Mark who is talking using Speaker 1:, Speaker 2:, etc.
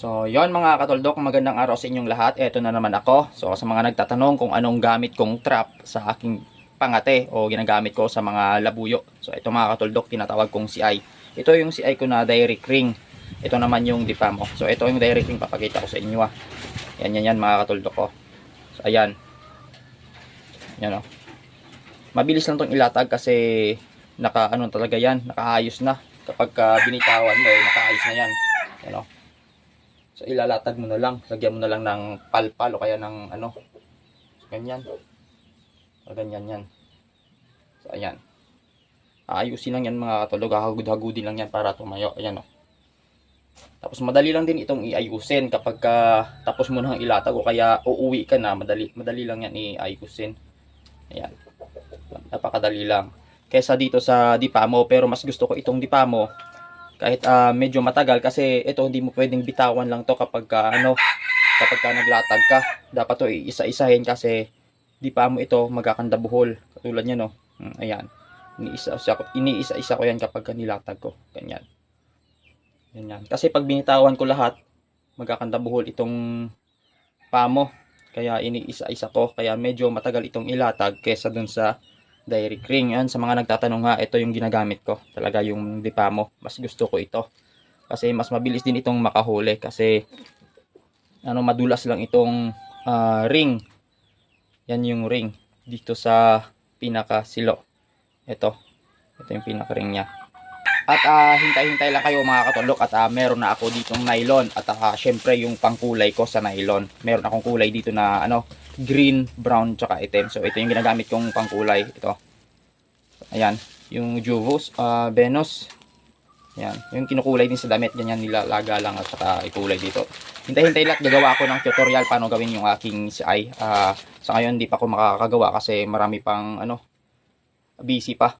Speaker 1: So, yon mga katuldok, magandang araw sa inyong lahat. Ito na naman ako. So, sa mga nagtatanong kung anong gamit kong trap sa aking pangate o ginagamit ko sa mga labuyo. So, ito mga katuldok, tinatawag kong CI. Ito yung CI ko na direct ring. Ito naman yung Dipamo. So, ito yung direct ring, papakita ko sa inyo. Yan mga katuldok ko. So, ayan. Yan o. Mabilis lang tong ilatag kasi naka-ano talaga yan, nakaayos na. Kapag binitawan mo, nakaayos na yan. Yan o. So ilalatag mo na lang, lagyan mo na lang ng palpal o kaya ng ano, ganyan. O ganyan yan. So ayan. Aayusin lang yan mga katulog, hagud-hagudin lang yan para tumayo. Ayan o. Tapos madali lang din itong iayusin kapag tapos mo nang ilatag o kaya uuwi ka na, madali lang yan iayusin. Ayan. Napakadali lang. Kesa dito sa Dipamo, pero mas gusto ko itong Dipamo. Kahit medyo matagal kasi ito hindi mo pwedeng bitawan lang to kapag naglatag ka. Dapat to iisa-isahin kasi Dipamo ito magkakanda buhol. Katulad niya no. Ayan. Iniisa-isa ko yan kapag nilatag ko. Ganyan. Ganyan. Kasi pag binitawan ko lahat, magkakanda buhol itong pamo. Kaya iniisa-isa ko. Kaya medyo matagal itong ilatag kesa dun sa direct ring. Yan, sa mga nagtatanong nga, ito yung ginagamit ko. Talaga yung Dipamo. Mas gusto ko ito. Kasi mas mabilis din itong makahuli. Kasi madulas lang itong ring. Yan yung ring. Dito sa pinaka-silo. Ito yung pinaka-ring niya. At hintay-hintay lang kayo mga katulok. At meron na ako ditong nylon. At syempre yung pangkulay ko sa nylon. Meron akong kulay dito na green, brown, tsaka itim. So ito yung ginagamit kong pangkulay. Ito. Ayan. Yung Juvos, Venus. Ayan. Yung kinukulay din sa damit. Ganyan nilalaga lang at saka ikulay dito. Hintay-hintay lang. Gagawa ako ng tutorial paano gawin yung aking CI. Sa ngayon hindi pa ako makakagawa kasi marami pang busy pa.